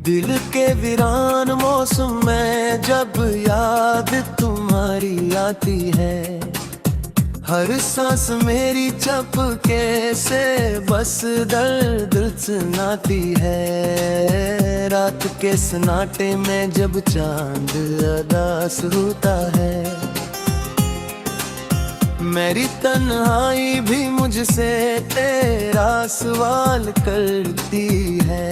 दिल के वीरान मौसम में जब याद तुम्हारी आती है, हर सांस मेरी चपके से बस दर्द सुनाती है। रात के सन्नाटे में जब चांद अदास होता है, मेरी तन्हाई भी मुझसे तेरा सवाल करती है।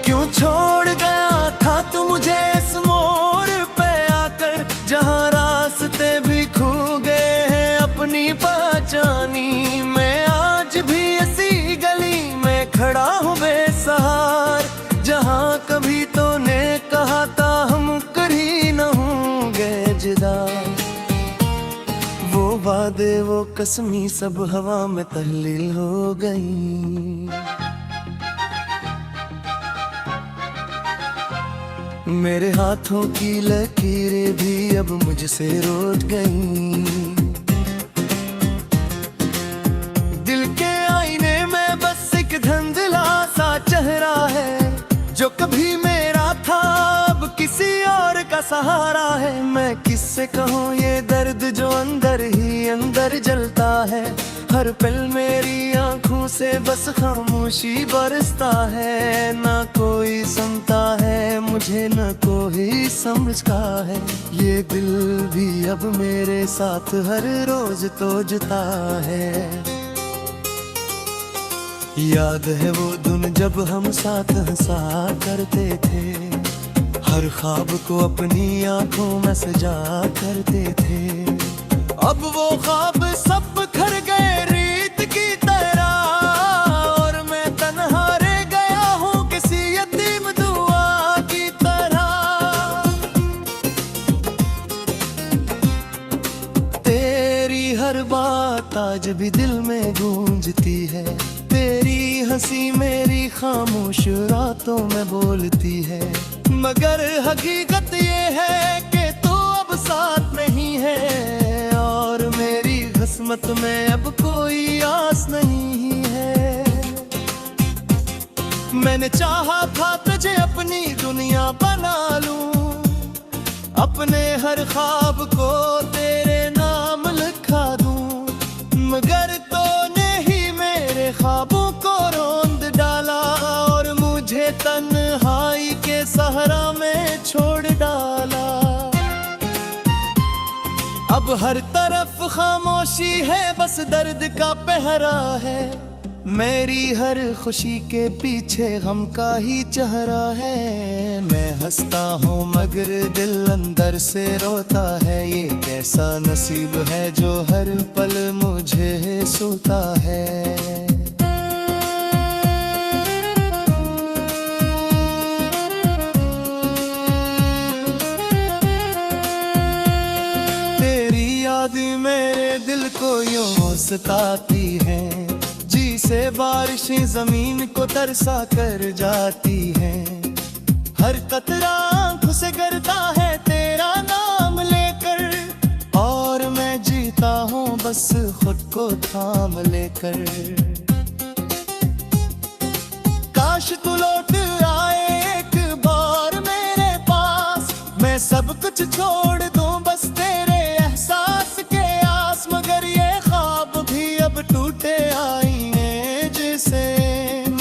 क्यों छोड़ गया था तू मुझे इस मोड़ पे आकर, जहाँ रास्ते भी खो गए हैं अपनी पहचानी। मैं आज भी इसी गली में खड़ा हूँ बेसहार, जहाँ कभी तो ने कहा था हम कभी न होंगे जुदा। वो वादे वो कसमी सब हवा में तहलील हो गई। मेरे हाथों की लकीरें भी अब मुझसे रूठ गईं। दिल के आईने में बस एक धुंधला सा चेहरा है, जो कभी मेरा था अब किसी और का सहारा है। मैं किससे कहूँ ये दर्द जो अंदर ही अंदर जलता है, हर पल मेरी आंखों से बस खामोशी बरसता है। ना कोई सुनता है मुझे, न कोई समझता है। ये दिल भी अब मेरे साथ हर रोज तोजता है। याद है वो दिन जब हम साथ हंसा करते थे, हर ख्वाब को अपनी आंखों में सजा करते थे। अब वो ख्वाब सब बिखर गए रीत की तरह, और मैं तन्हा रह गया हूँ किसी यतीम दुआ की तरह। तेरी हर बात आज भी दिल में गूंजती है, तेरी हंसी मेरी खामोश रातों में बोलती है। मगर हकीकत ये है कि तू अब साथ नहीं है, और मेरी किस्मत में अब कोई आस नहीं है। मैंने चाहा था तुझे अपनी दुनिया बना लूं, अपने हर ख्वाब को तेरे नाम लिखा दूं। मगर तूने ही मेरे ख्वाबों को रोंद डाला, और मुझे तन्हाई के सहरा में छोड़ डाला। अब हर तरफ खामोशी है, बस दर्द का पहरा है। मेरी हर खुशी के पीछे गम का ही चेहरा है। मैं हंसता हूँ मगर दिल अंदर से रोता है। ये कैसा नसीब है जो हर पल मुझे सोता है। मेरे दिल को यूं सताती है, जी से बारिशें जमीन को तरसा कर जाती हैं। हर कतरा आंखों से गिरता है तेरा नाम लेकर, और मैं जीता हूँ बस खुद को थाम लेकर। काश तू लौट आए एक बार मेरे पास, मैं सब कुछ छोड़ दूं बस तेरे एहसास के आस। मगर ये ख्वाब भी अब टूटे आईने जैसे,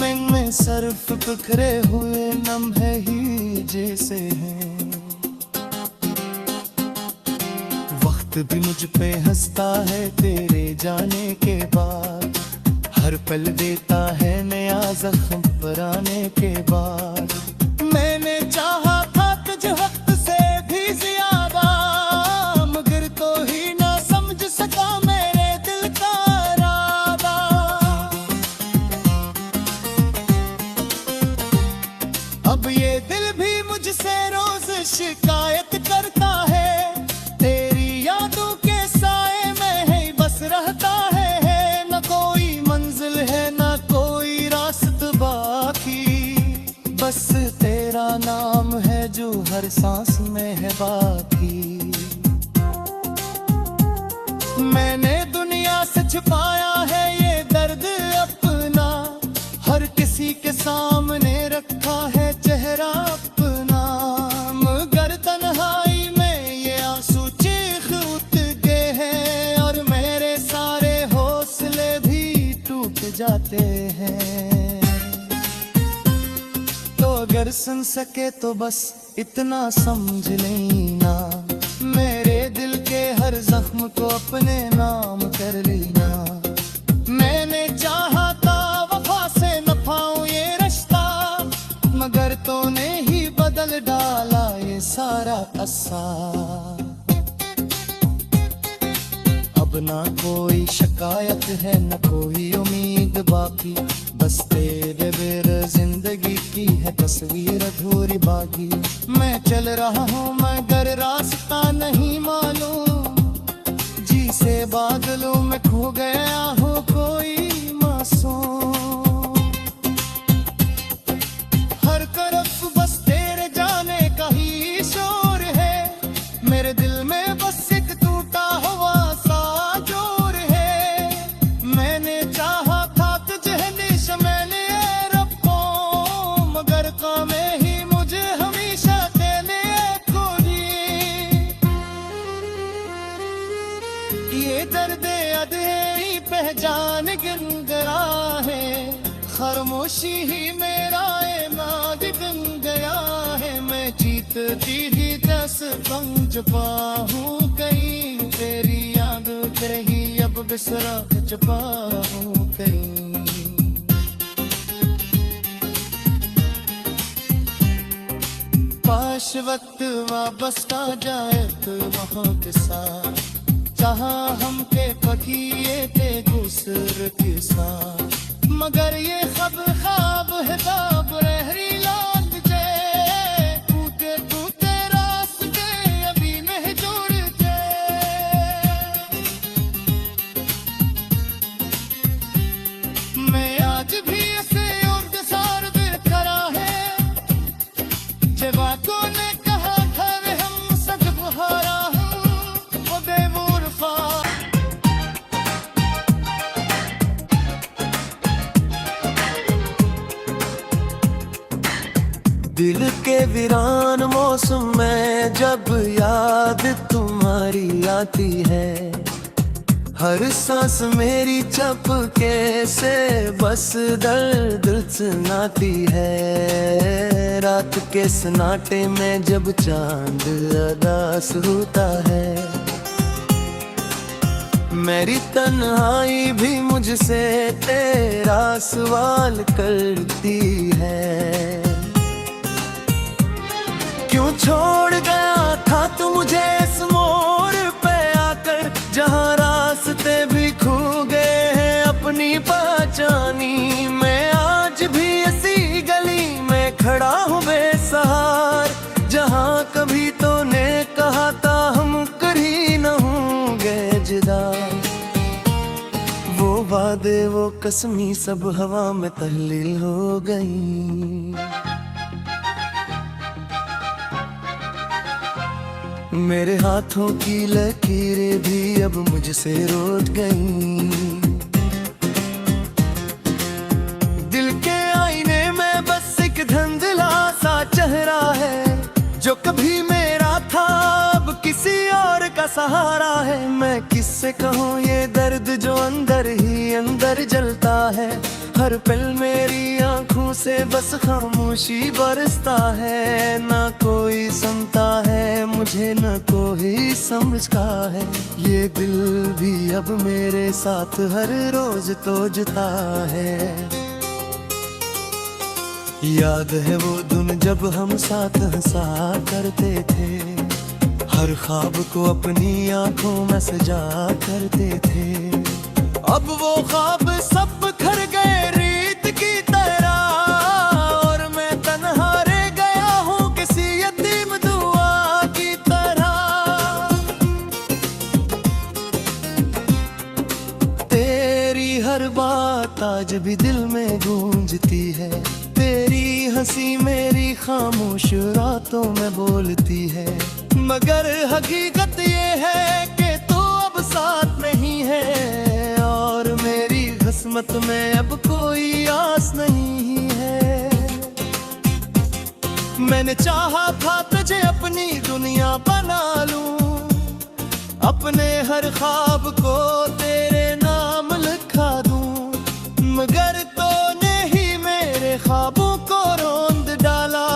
मैं सर्फ बिखरे हुए लम्हे ही जैसे हैं। वक्त भी मुझ पे हंसता है तेरे जाने के बाद, हर पल देता है नया जख्म पर आने के बाद। मैंने चाहा था तुझे वक्त से भी ज्यादा, मगर तो ही ना समझ सका मेरे दिल का इरादा। अब ये दिल भी मुझसे रोज शिकायत करता है, तेरी यादों के साए में है बस रहता है। न कोई मंजिल है न कोई रास्ता बाकी, बस तेरा नाम है जो हर सांस में है बाकी। मैंने दुनिया से छुपाया है ये दर्द अपना, हर किसी के साथ अगर सुन सके तो बस इतना समझ लेना, मेरे दिल के हर जख्म को अपने नाम कर लेना। मैंने चाहा था वफा से न पाऊं ये रिश्ता, मगर तूने ही बदल डाला ये सारा असा। अब ना कोई शिकायत है न कोई उम्मीद बाकी, बस तेरे बेर जिंदगी की है तस्वीर अधूरी बाकी। मैं चल रहा हूँ मगर रास्ता नहीं मालूम, जी से बादलों में खो गया हूँ कोई मासूम। हर तरफ बस तेरे जाने का ही शोर है, मेरे दिल में बस एक टूटा हुआ सा जोर है। मैंने चाहा था तुझे निश मैंने रब्बो, मगर कामे ही मुझे हमेशा तेने खोजी। ये दर्द अधेरी पहचान गिनगरा है, खामोशी ही मेरा इमाद बन गया है। मैं जीतती ही दस पंच पाहूँ कहीं, तेरी याद रही अब बिसरा छुपा हूँ कहीं। काश वक्त वापस आ जाए तो वहाँ के साथ, जहाँ हम पे पकिए थे दूसरे के साथ। मगर ये ख्वाब है बाब रहरी लाल जे, टूटे टूटे रास्ते अभी नहीं जुड़ते। मैं आज भी ऐसे इंतजार करा है, जब बातों ने कहा था वे हम सच बुहारा हूँ वो बेमुरफा। दिल के वीरान मौसम में जब याद तुम्हारी आती है, हर सांस मेरी चपके से बस दर्द सुनाती है। रात के सन्नाटे में जब चांद अदास होता है, मेरी तन्हाई भी मुझसे तेरा सवाल करती है। क्यों छोड़ गया था तू मुझे इस मोड़ पे आकर, जहाँ रास्ते भी खो गए हैं अपनी पहचानी। मैं आज भी इसी गली में खड़ा हूँ बेसहार, जहाँ कभी तूने कहा था हम कभी न होंगे जुदा। वो वादे वो कसमी सब हवा में तहलील हो गई। मेरे हाथों की लकीरें भी अब मुझसे रूठ गईं। दिल के आईने में बस एक धुंधला सा चेहरा है, जो कभी मेरा था अब किसी और का सहारा है। मैं किससे कहूँ ये दर्द जो अंदर ही अंदर जलता है, हर पल मेरी आंखों से बस खामोशी बरसता है। ना कोई सुनता है मुझे न कोई समझता है, ये दिल भी अब मेरे साथ हर रोज तो जुता है। याद है वो दिन जब हम साथ हंसा करते थे, हर ख्वाब को अपनी आंखों में सजा करते थे। अब वो ख्वाब सब बिखर गए रीत की तरह, और मैं तन्हा रह गया हूँ किसी यतीम दुआ की तरह। तेरी हर बात आज भी दिल में गूंजती है, तेरी हंसी मेरी खामोश रातों में बोलती है। मगर हकीकत ये है कि तू अब साथ नहीं है, और मेरी किस्मत में अब कोई आस नहीं है। मैंने चाहा था तुझे अपनी दुनिया बना लूं, अपने हर ख्वाब को तेरे नाम लिखा दूं। मगर तूने ही मेरे ख्वाबों को रोंद डाला,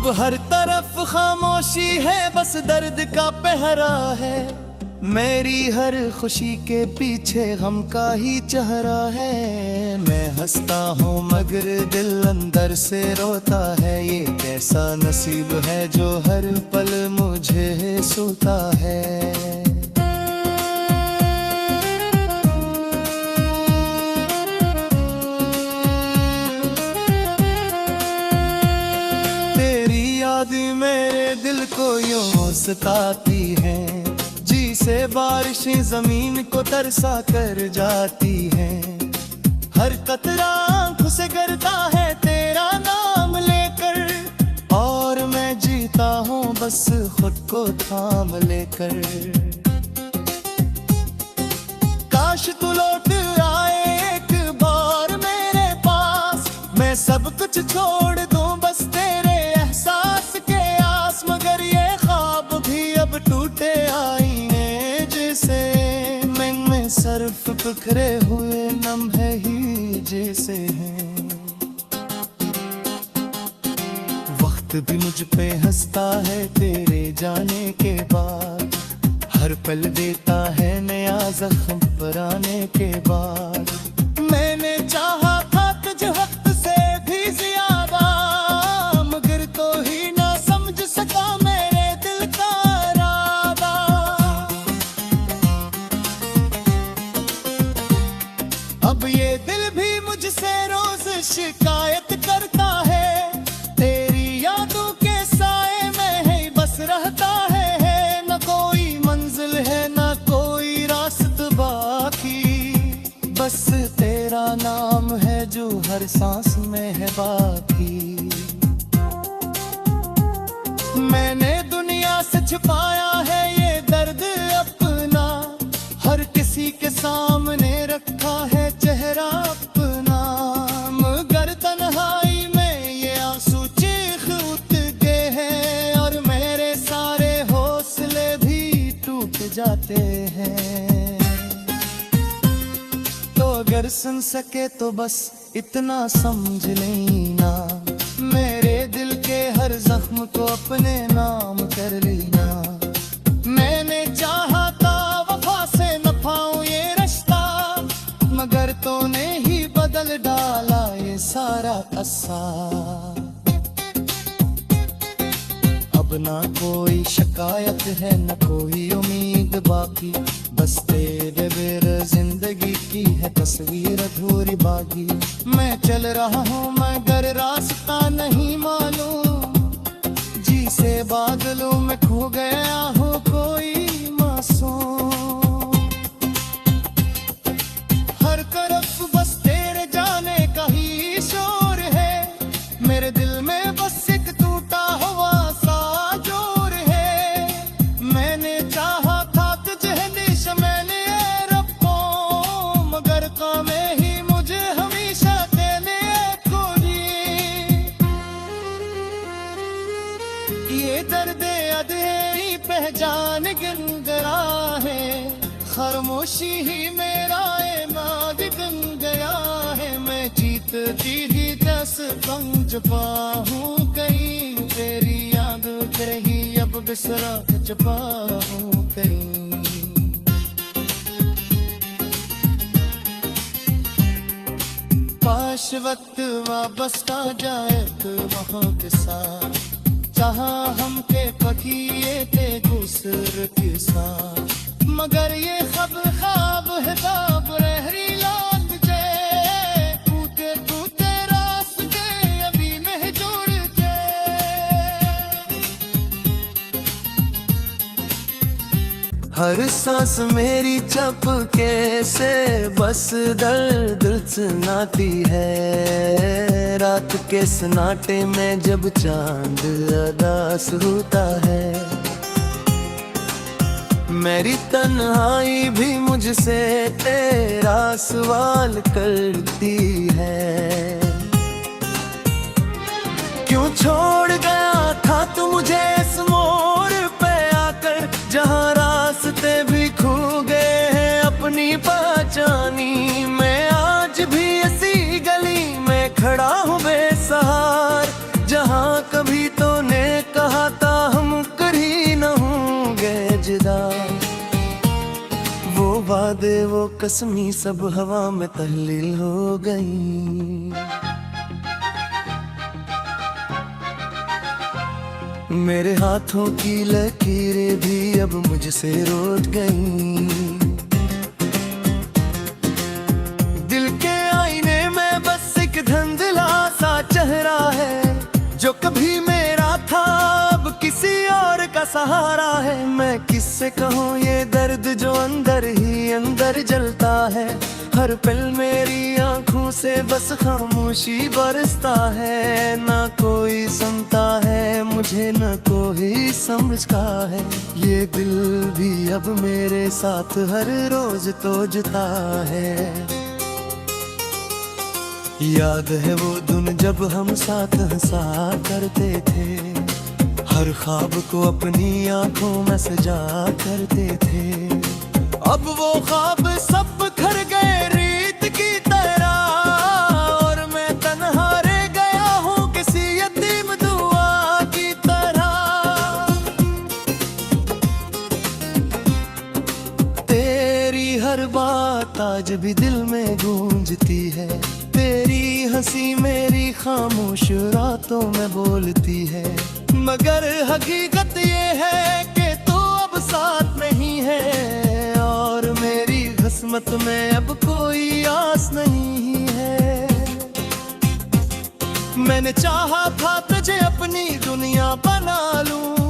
अब हर तरफ खामोशी है, बस दर्द का पहरा है। मेरी हर खुशी के पीछे गम का ही चेहरा है। मैं हंसता हूँ मगर दिल अंदर से रोता है। ये कैसा नसीब है जो हर पल मुझे सोता है। मेरे दिल को यूं सताती है, जी से बारिशें जमीन को तरसा कर जाती हैं। हर कतरा आंखों से गिरता है तेरा नाम लेकर, और मैं जीता हूँ बस खुद को थाम लेकर। काश तू लौट आए एक बार मेरे पास, मैं सब कुछ छोड़ दूं बस तेरे एहसास के आस। मगर ये ख्वाब भी अब टूटे आईने जैसे, में सर्फ बिखरे हुए लम्हे ही जैसे हैं। वक्त भी मुझ पे हंसता है तेरे जाने के बाद, हर पल देता है नया जख्म पुराने के बाद। मैंने चाहा था तुझे वक्त से भी ज्यादा, मगर तो ही ना समझ सका मेरे दिल का इरादा। अब ये दिल भी मुझसे रोज शिकायत करता है, तेरी यादों के साए में है बस रहता है। न कोई मंजिल है न कोई रास्ता बाकी, बस तेरा नाम है जो हर सांस में है बाकी। मैंने दुनिया से छुपाया है ये दर्द अपना, हर किसी के सामने रखा है चेहरा अपना। मगर तन्हाई में ये आंसू चीख उठते हैं, और मेरे सारे हौसले भी टूट जाते हैं। तो अगर सुन सके तो बस इतना समझ लेना, मेरे दिल के हर जख्म को अपने नाम कर लेना। मैंने चाहा था वफा से न पाऊं ये रिश्ता, मगर तूने ही बदल डाला ये सारा किस्सा। अब ना कोई शिकायत है न कोई उम्मीद बाकी, बस तेरे बेर जिंदगी की है तस्वीर अधूरी बाकी। मैं चल रहा हूँ मगर रास्ता नहीं मालूम, जी से बादलों में खो गया हूँ कोई मासूम। हर तरफ बस तेरे जाने का ही शोर है, मेरे दिल में बस एक टूटा हुआ सा जोर है। मैंने चाहा था तुझे निश मैंने रब्बो, मगर कामे ही मुझे हमेशा तेने खोजी। ये दर्द अधेरी पहचान गंगरा है, खामोशी ही मेरा इमाद बन गया है। मैं जीतती ही दस पंच पाहूँ कहीं, तेरी याद रही अब बिसरा पाहूँ कहीं। काश वक्त वापस आ जाए तो वहाँ के साथ, जहाँ हम के पखिए थे दूसरे के साथ। मगर ये ख्वाब है बाब रहरी लाल जे, टूटे टूटे रास्ते अभी में जुड़ जे। हर सांस मेरी चपके से बस दर्द सुनाती है। रात के सन्नाटे में जब चांद अदास होता है, मेरी तन्हाई भी मुझसे तेरा सवाल करती है। क्यों छोड़ गया था तू मुझे इस मोड़ पे आकर, जहाँ रास्ते भी खो गए हैं अपनी पहचानी। मैं आज भी इसी गली में खड़ा हूँ बेसहार, जहाँ कभी तो ने कसमी सब हवा में तहलील हो गई। मेरे हाथों की लकीरें भी अब मुझसे रूठ गई। दिल के आईने में बस एक धुंधला सा चेहरा है, जो कभी मेरा था अब किसी और का सहारा है। मैं किससे कहूँ ये दर्द जो अंदर ही अंदर जलता है। हर पल मेरी आंखों से बस खामोशी बरसता है। ना कोई सुनता है मुझे, न कोई समझता है। ये दिल भी अब मेरे साथ हर रोज तोजता है। याद है वो दिन जब हम साथ हंसा करते थे, हर ख्वाब को अपनी आंखों में सजा करते थे। अब वो ख्वाब सब बिखर गए रीत की तरह, और मैं तन्हा रह गया हूँ किसी यतीम दुआ की तरह। तेरी हर बात आज भी दिल में गूंजती है। तेरी हंसी मेरी खामोश रातों में बोलती है। मगर हकीकत ये है कि तू अब साथ नहीं है, और मेरी किस्मत में अब कोई आस नहीं है। मैंने चाहा था तुझे अपनी दुनिया बना लूं,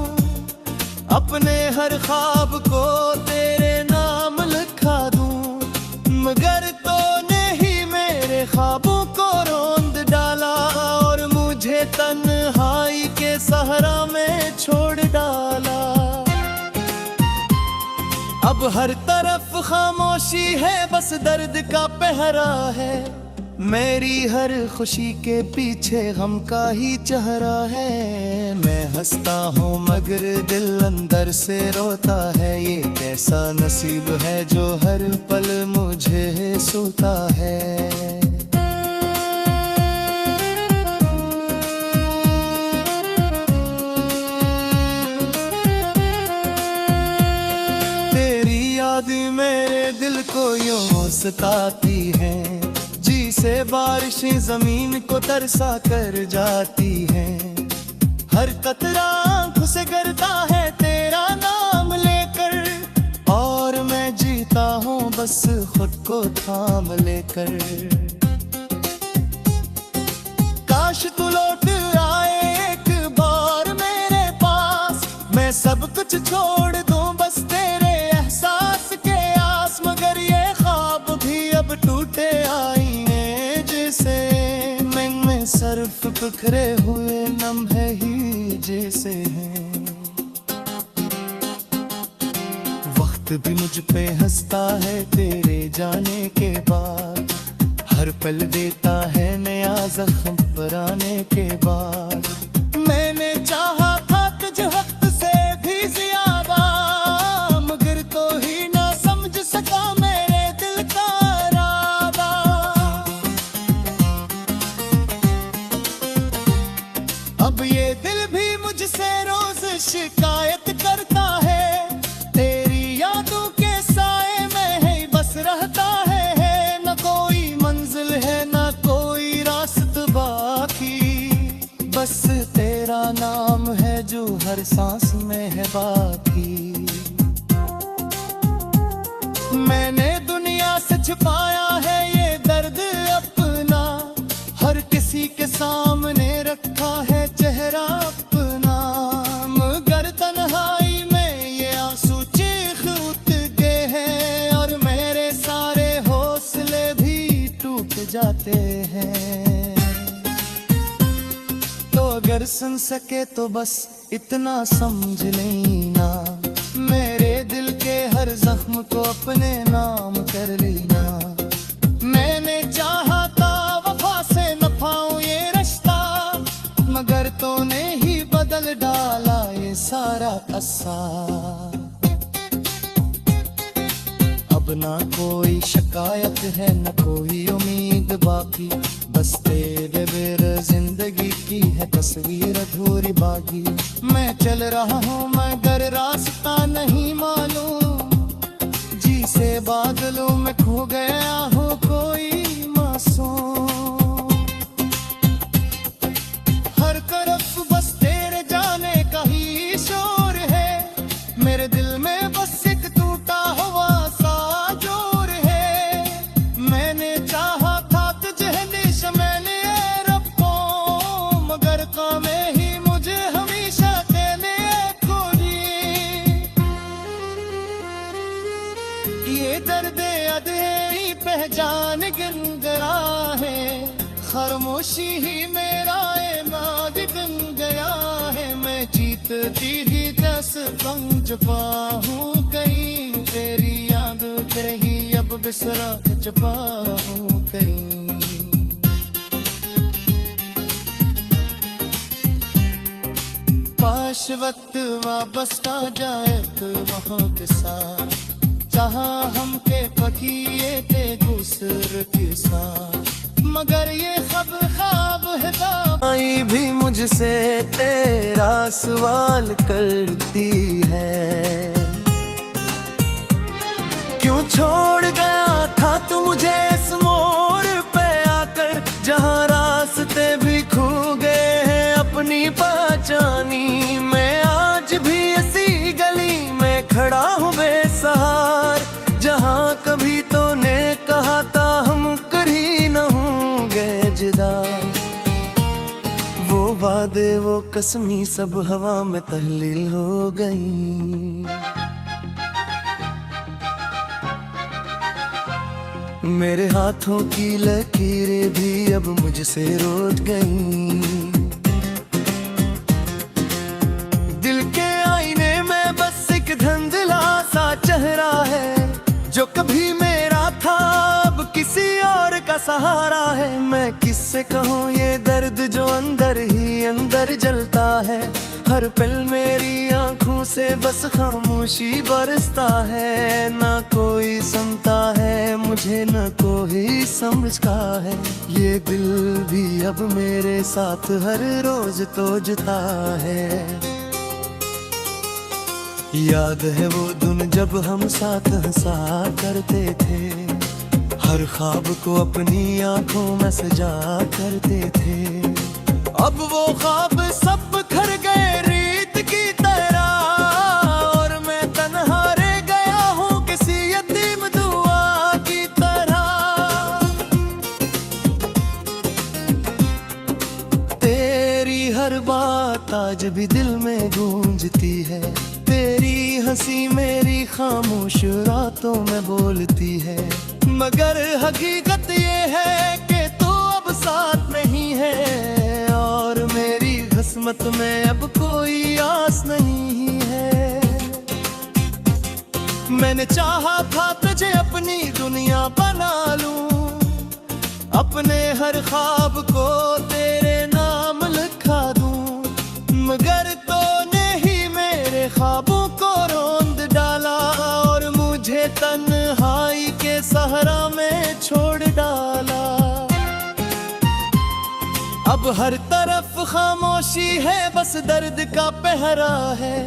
अपने हर ख्वाब को तेरे नाम लिखा दूं। मगर तूने ही मेरे ख्वाबों को रोंद डाला, और मुझे तन्हाई के सहरा में छोड़ डाला। अब हर तरफ खामोशी है, बस दर्द का पहरा है। मेरी हर खुशी के पीछे गम का ही चेहरा है। मैं हंसता हूँ मगर दिल अंदर से रोता है। ये कैसा नसीब है जो हर पल मुझे सोता है। मेरे दिल को यूं सताती है, जी से बारिशें जमीन को तरसा कर जाती हैं। हर कतरा आंखों से गिरता है तेरा नाम लेकर, और मैं जीता हूँ बस खुद को थाम लेकर। काश तू लौट आए एक बार मेरे पास, मैं सब कुछ छोड़ दूं बस तेरे एहसास के आस। मगर ये ख्वाब भी अब टूटे आईने जैसे, में सर्फ बिखरे हुए लम्हे ही जैसे हैं। वक्त भी मुझ पे हंसता है तेरे जाने के बाद, हर पल देता है नया जख्म पुराने के बाद। मैंने चाहा था तुझे वक्त से भी ज्यादा, मगर तो ही ना समझ सका मेरे दिल का इरादा। अब ये दिल भी मुझसे रोज शिकायत करता है, तेरी यादों के साए में है बस रहता है। न कोई मंजिल है न कोई रास्त बाकी, बस तेरा नाम है जो हर सांस में है बाकी। मैंने दुनिया से छुपाया है ये दर्द अपना, हर किसी के सामने रखा है चेहरा अपना। मगर तन्हाई में ये आंसू चीख उठ गए हैं, और मेरे सारे हौसले भी टूट जाते हैं। तो अगर सुन सके तो बस इतना समझ लेना, मेरे दिल के हर जख्म को अपने नाम कर लेना। मैंने चाहा था वफा से न पाऊं ये रिश्ता, मगर तूने ही बदल डाला ये सारा किस्सा। अब ना कोई शिकायत है न कोई उम्मीद बाकी, बस तेरे बगैर जिंदगी की है तस्वीर अधूरी बाकी। मैं चल रहा हूँ मगर रास्ता नहीं मालूम, जी से बादलों में खो खामोशी ही मेरा इमाद बन गया है। मैं जीतती ही दस गम छुपा हूँ कहीं, तेरी याद रही अब बिसरा छुपा हूँ कहीं। काश वक्त वापस आ जाए तो वहाँ के साथ, जहाँ हम के पकिए थे दूसरे के साथ। मगर ये ख्वाब है आई भी मुझसे तेरा सवाल करती है, क्यों छोड़ गया था तू मुझे इस मोड़ पे आकर, जहाँ रास्ते भी खो गए हैं अपनी पहचानी। मैं आज भी इसी गली में खड़ा हूँ बेसहार, जहाँ कभी तो ने कहा था हम कभी न होंगे जुदा। वो वादे वो कसमी सब हवा में तहलील हो गई। मेरे हाथों की लकीरें भी अब मुझसे रोट गई। दिल के आईने में बस एक धुंधला सा चेहरा है, जो कभी मेरा था अब किसी और का सहारा है। मैं किससे कहूँ ये दर्द जो अंदर ही अंदर जलता है, हर पल मेरी आंखों से बस खामोशी बरसता है। ना कोई सुनता है मुझे, न कोई समझता है। ये दिल भी अब मेरे साथ हर रोज तो जुता है। याद है वो दिन जब हम साथ हंसा करते थे, हर ख्वाब को अपनी आंखों में सजा करते थे। अब वो ख्वाब सब बिखर गए रीत की तरह, और मैं तन्हा रह गया हूँ किसी यतीम दुआ की तरह। तेरी हर बात आज भी दिल में गूंजती है, तेरी हंसी मेरी खामोश रातों में बोलती है। मगर हकीकत ये है कि तू अब साथ नहीं है, और मेरी किस्मत में अब कोई आस नहीं है। मैंने चाहा था तुझे अपनी दुनिया बना लूं, अपने हर ख्वाब को तेरे नाम लिखा दूं। मगर तूने ही मेरे ख्वाबों को रोंद डाला, और मुझे तन्हाई के सहरा में छोड़ डाला। अब हर तरफ खामोशी है, बस दर्द का पहरा है।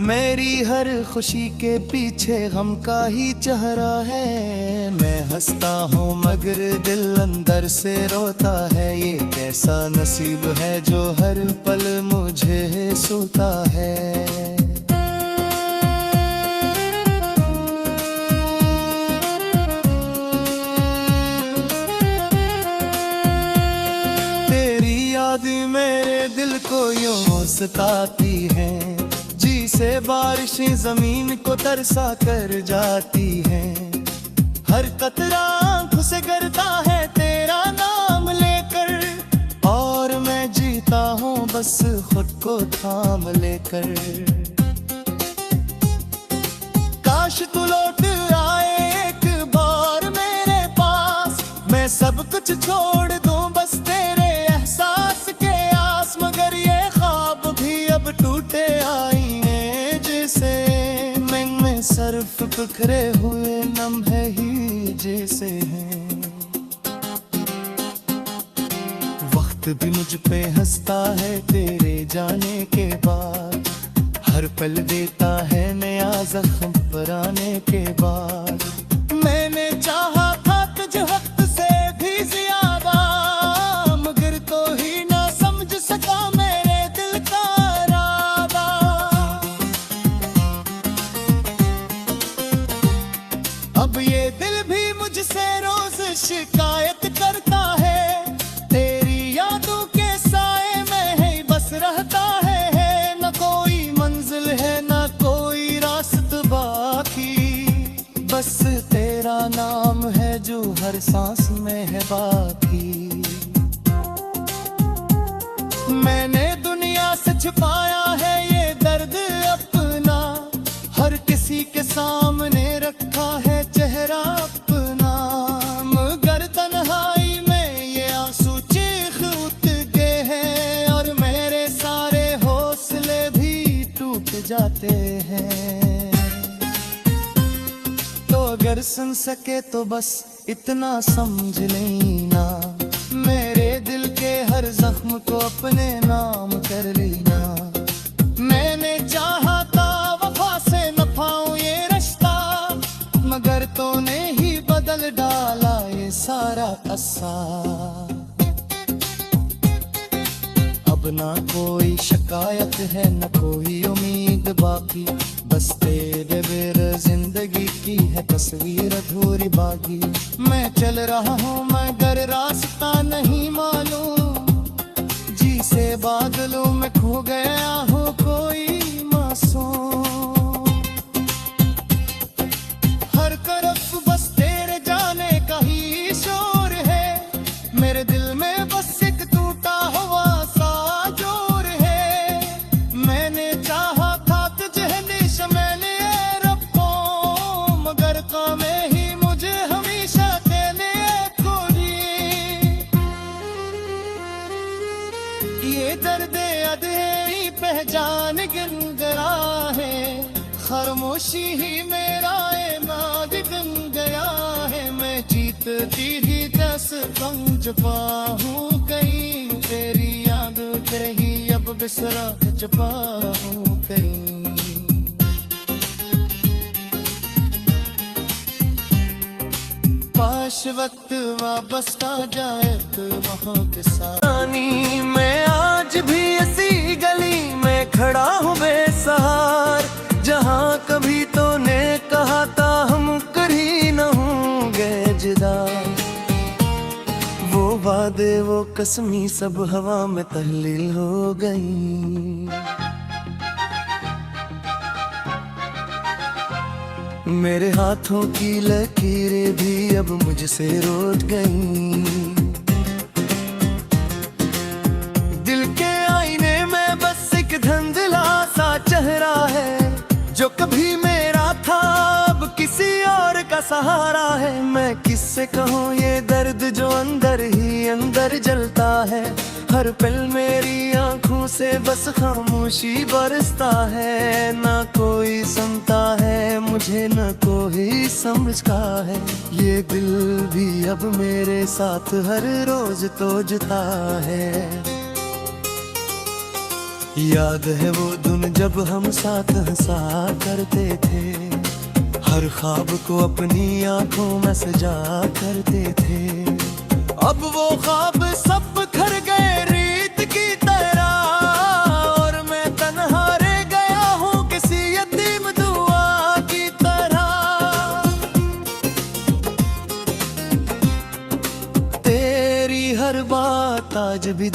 मेरी हर खुशी के पीछे गम का ही चेहरा है। मैं हंसता हूँ मगर दिल अंदर से रोता है। ये कैसा नसीब है जो हर पल मुझे सोता है। मेरे दिल को यूं सताती है, जी से बारिशें जमीन को तरसा कर जाती हैं। हर कतरा आंखों से गिरता है तेरा नाम लेकर, और मैं जीता हूँ बस खुद को थाम लेकर। काश तू लौट आए एक बार मेरे पास, मैं सब कुछ छोड़ दूं बस तेरे एहसास के आस। मगर ये ख्वाब भी अब टूटे आईने जैसे, मैं सर्फ बिखरे हुए लम्हे ही जैसे हैं। वक्त भी मुझ पे हंसता है तेरे जाने के बाद, हर पल देता है नया जख्म पुराने के बाद। मैंने चाहा था तुझे वक्त से भी ज्यादा, मगर तो ही ना समझ सका मेरे दिल का इरादा। अब ये दिल भी मुझसे रोज शिकायत करता है, तेरी यादों के साए में है बस रहता है। न कोई मंजिल है न कोई रास्ता बाकी, बस तेरा नाम है जो हर सांस में है बाकी। छुपाया है ये दर्द अपना, हर किसी के सामने रखा है चेहरा अपना, मगर तन्हाई में ये आंसू चीख उठ गए हैं और मेरे सारे हौसले भी टूट जाते हैं। तो अगर सुन सके तो बस इतना समझ लेना, मेरे दिल के हर जख्म को अपने नाम कर लेना। मैंने चाहा था वफा से न पाऊं ये रिश्ता, मगर तूने ही बदल डाला ये सारा असा। अब ना कोई शिकायत है न कोई उम्मीद बाकी, बस तेरे बेर जिंदगी की है तस्वीर अधूरी बाकी। मैं चल रहा हूँ मगर रास्ता नहीं मालूम, जी से बादलों में खो गया हूँ कोई मासूम। हर तरफ बस तेरे जाने का ही शोर है, मेरे दिल में बस एक टूटा हुआ सा जोर है। मैंने चाहा था तुझे हमेशा मैंने रब्बो, मगर कामे ही मुझे हमेशा तेने खोजी। ये दर्द अधेरी पहचान गंगरा है, खामोशी ही मेरा इमाद बन गया है। मैं जीतती ही दस गम छुपा हूँ कहीं, तेरी याद रही अब बिसरा छुपा हूँ कहीं। काश वक्त वापस आ जाए तो वहाँ के साथ। मैं आज भी इसी गली में खड़ा हूँ बेसहार, जहाँ कभी तो ने कहा था हम कभी न होंगे जुदा। वो वादे वो कसमी सब हवा में तहलील हो गई। मेरे हाथों की लकीरें भी अब मुझसे रूठ गईं। दिल के आईने में बस एक धुंधला सा चेहरा है, जो कभी मेरा था अब किसी और का सहारा है। मैं किससे कहूँ ये दर्द जो अंदर ही अंदर जलता है, हर पल मेरी आंखों से बस खामोशी बरसता है। ना कोई सुनता है मुझे न कोई समझता है, ये दिल भी अब मेरे साथ हर रोज तो जुता है। याद है वो दिन जब हम साथ हंसा करते थे, हर ख्वाब को अपनी आंखों में सजा करते थे। अब वो ख्वाब सब खर गए रीत की तरह, और मैं तन्हा रह गया हूँ किसी यतीम दुआ की तरह। तेरी हर बात आज भी